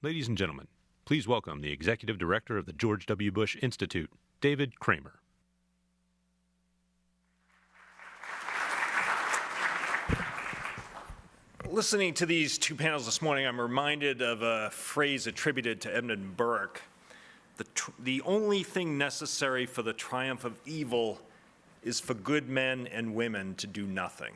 Ladies and gentlemen, please welcome the Executive Director of the George W. Bush Institute, David Kramer. Listening to these two panels this morning, I'm reminded of a phrase attributed to Edmund Burke. The only thing necessary for the triumph of evil is for good men and women to do nothing.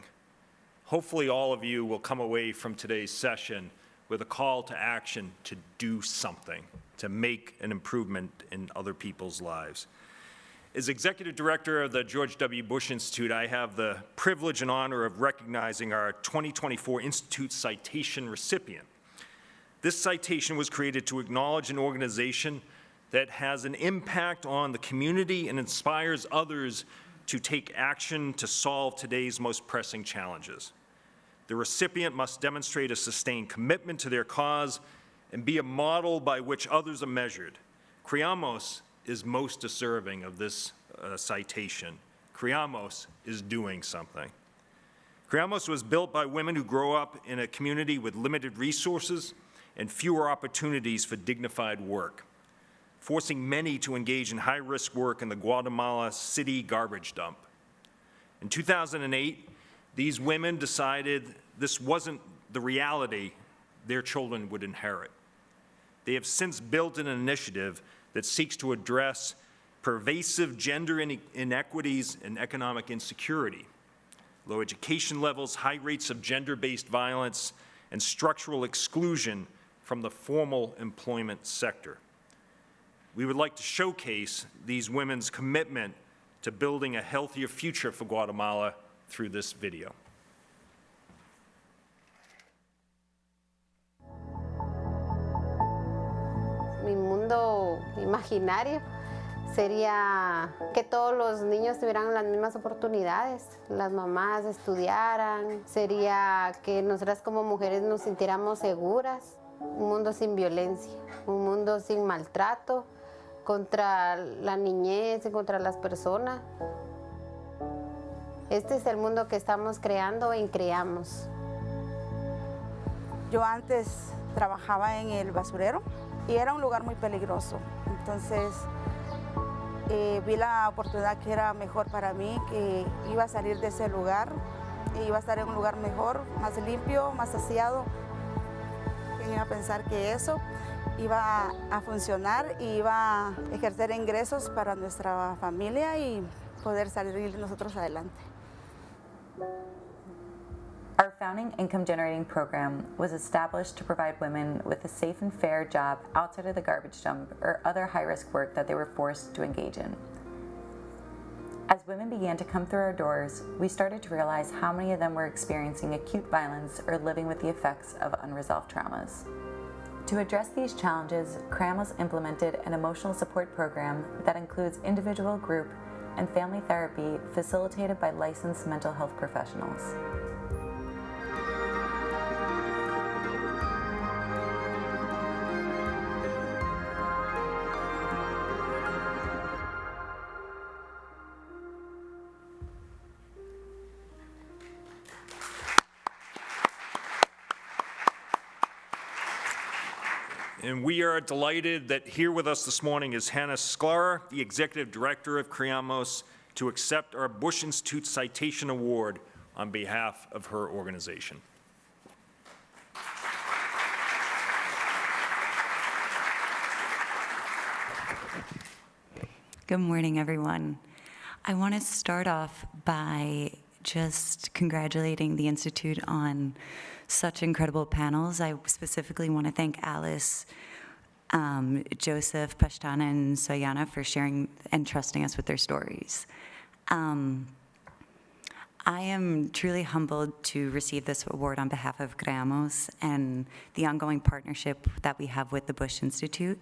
Hopefully all of you will come away from today's session with a call to action to do something, to make an improvement in other people's lives. As Executive Director of the George W. Bush Institute, I have the privilege and honor of recognizing our 2024 Institute Citation recipient. This citation was created to acknowledge an organization that has an impact on the community and inspires others to take action to solve today's most pressing challenges. The recipient must demonstrate a sustained commitment to their cause and be a model by which others are measured. Creamos is most deserving of this citation. Creamos is doing something. Creamos was built by women who grow up in a community with limited resources and fewer opportunities for dignified work, forcing many to engage in high-risk work in the Guatemala City garbage dump. In 2008, these women decided this wasn't the reality their children would inherit. They have since built an initiative that seeks to address pervasive gender inequities and economic insecurity, low education levels, high rates of gender-based violence, and structural exclusion from the formal employment sector. We would like to showcase these women's commitment to building a healthier future for Guatemala through this video. Mi mundo imaginario sería que todos los niños tuvieran las mismas oportunidades, las mamás estudiaran, sería que nosotras como mujeres nos sintiéramos seguras, un mundo sin violencia, un mundo sin maltrato contra la niñez y contra las personas. Este es el mundo que estamos creando en Creamos. Yo antes trabajaba en el basurero y era un lugar muy peligroso. Entonces vi la oportunidad que era mejor para mí, que iba a salir de ese lugar e iba a estar en un lugar mejor, más limpio, más aseado. ¿Quién iba a pensar que eso iba a funcionar y iba a ejercer ingresos para nuestra familia y poder salir nosotros adelante? Our founding income-generating program was established to provide women with a safe and fair job outside of the garbage dump or other high-risk work that they were forced to engage in. As women began to come through our doors, we started to realize how many of them were experiencing acute violence or living with the effects of unresolved traumas. To address these challenges, Creamos implemented an emotional support program that includes individual, group, and family therapy facilitated by licensed mental health professionals. And we are delighted that here with us this morning is Hannah Sklar, the Executive Director of Creamos, to accept our Bush Institute Citation Award on behalf of her organization. Good morning, everyone. I want to start off by just congratulating the Institute on such incredible panels. I specifically want to thank Alice, Joseph, Pashtana, and Soyana for sharing and trusting us with their stories. I am truly humbled to receive this award on behalf of Creamos and the ongoing partnership that we have with the Bush Institute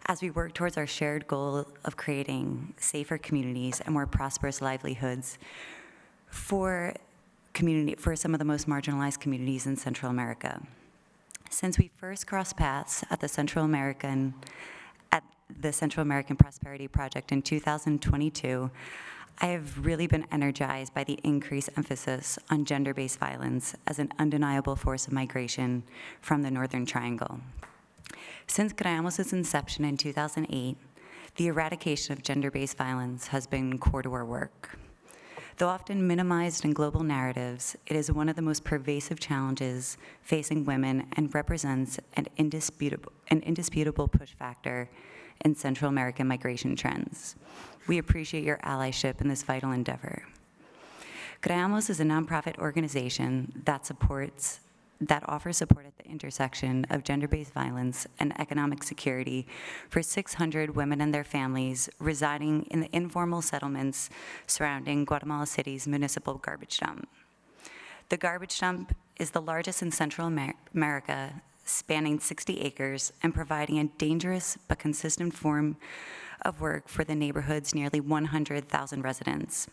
as we work towards our shared goal of creating safer communities and more prosperous livelihoods for some of the most marginalized communities in Central America. Since we first crossed paths at the Central American Prosperity Project in 2022, I have really been energized by the increased emphasis on gender-based violence as an undeniable force of migration from the Northern Triangle. Since Creamos' inception in 2008, the eradication of gender-based violence has been core to our work. Though often minimized in global narratives, it is one of the most pervasive challenges facing women and represents an indisputable push factor in Central American migration trends. We appreciate your allyship in this vital endeavor. Creamos is a nonprofit organization that offers support at the intersection of gender-based violence and economic security for 600 women and their families residing in the informal settlements surrounding Guatemala City's municipal garbage dump. The garbage dump is the largest in Central America, spanning 60 acres and providing a dangerous but consistent form of work for the neighborhood's nearly 100,000 residents.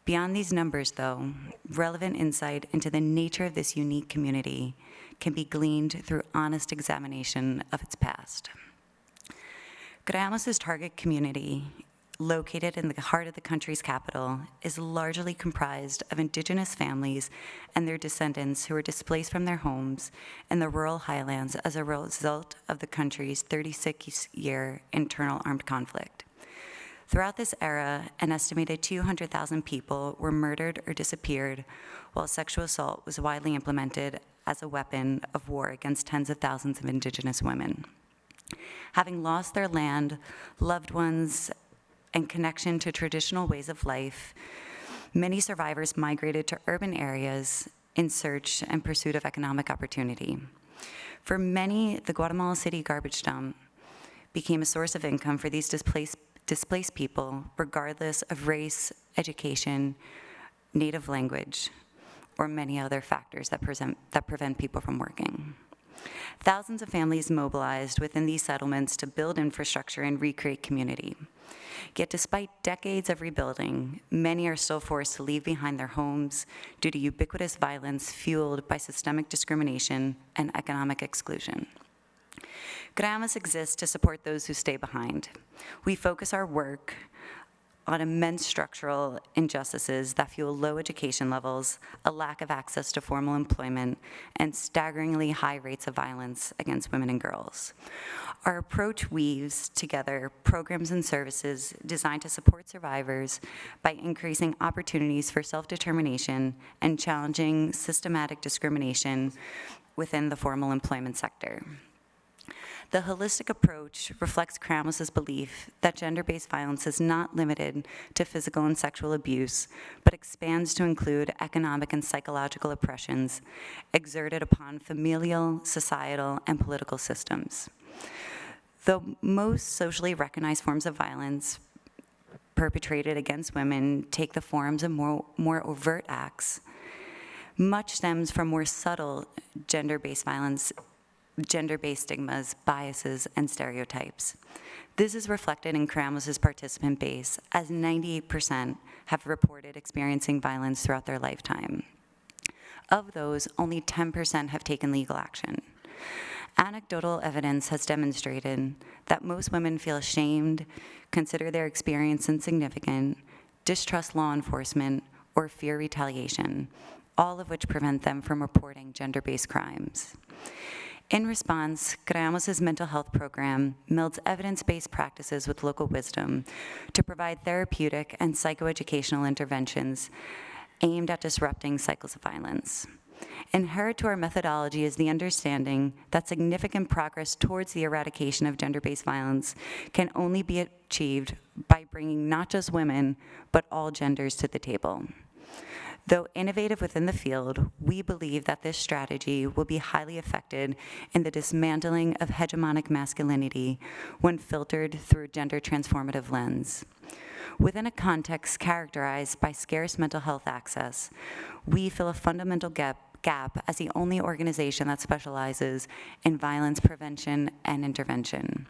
Beyond these numbers, though, relevant insight into the nature of this unique community can be gleaned through honest examination of its past. Creamos' target community, located in the heart of the country's capital, is largely comprised of indigenous families and their descendants who were displaced from their homes in the rural highlands as a result of the country's 36-year internal armed conflict. Throughout this era, an estimated 200,000 people were murdered or disappeared, while sexual assault was widely implemented as a weapon of war against tens of thousands of indigenous women. Having lost their land, loved ones, and connection to traditional ways of life, many survivors migrated to urban areas in search and pursuit of economic opportunity. For many, the Guatemala City garbage dump became a source of income for these displaced people, regardless of race, education, native language, or many other factors that prevent people from working. Thousands of families mobilized within these settlements to build infrastructure and recreate community. Yet despite decades of rebuilding, many are still forced to leave behind their homes due to ubiquitous violence fueled by systemic discrimination and economic exclusion. Creamos exists to support those who stay behind. We focus our work on immense structural injustices that fuel low education levels, a lack of access to formal employment, and staggeringly high rates of violence against women and girls. Our approach weaves together programs and services designed to support survivors by increasing opportunities for self-determination and challenging systematic discrimination within the formal employment sector. The holistic approach reflects Creamos' belief that gender-based violence is not limited to physical and sexual abuse, but expands to include economic and psychological oppressions exerted upon familial, societal, and political systems. Though most socially recognized forms of violence perpetrated against women take the forms of more overt acts, much stems from more subtle gender-based violence, gender-based stigmas, biases, and stereotypes. This is reflected in Creamos' participant base, as 98% have reported experiencing violence throughout their lifetime. Of those, only 10% have taken legal action. Anecdotal evidence has demonstrated that most women feel ashamed, consider their experience insignificant, distrust law enforcement, or fear retaliation, all of which prevent them from reporting gender-based crimes. In response, Creamos' mental health program melds evidence-based practices with local wisdom to provide therapeutic and psychoeducational interventions aimed at disrupting cycles of violence. Inherent to our methodology is the understanding that significant progress towards the eradication of gender-based violence can only be achieved by bringing not just women, but all genders to the table. Though innovative within the field, we believe that this strategy will be highly effective in the dismantling of hegemonic masculinity when filtered through a gender transformative lens. Within a context characterized by scarce mental health access, we fill a fundamental gap as the only organization that specializes in violence prevention and intervention.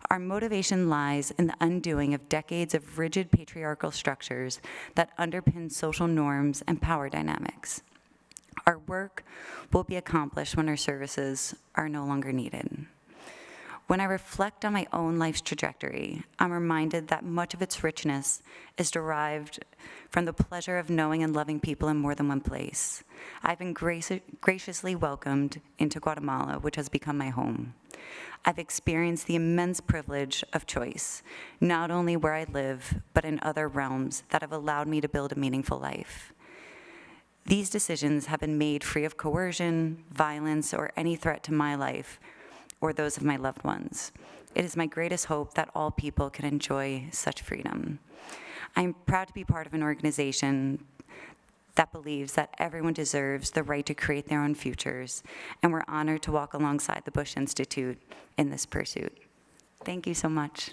Our motivation lies in the undoing of decades of rigid patriarchal structures that underpin social norms and power dynamics. Our work will be accomplished when our services are no longer needed. When I reflect on my own life's trajectory, I'm reminded that much of its richness is derived from the pleasure of knowing and loving people in more than one place. I've been graciously welcomed into Guatemala, which has become my home. I've experienced the immense privilege of choice, not only where I live, but in other realms that have allowed me to build a meaningful life. These decisions have been made free of coercion, violence, or any threat to my life or those of my loved ones. It is my greatest hope that all people can enjoy such freedom. I'm proud to be part of an organization that believes that everyone deserves the right to create their own futures, and we're honored to walk alongside the Bush Institute in this pursuit. Thank you so much.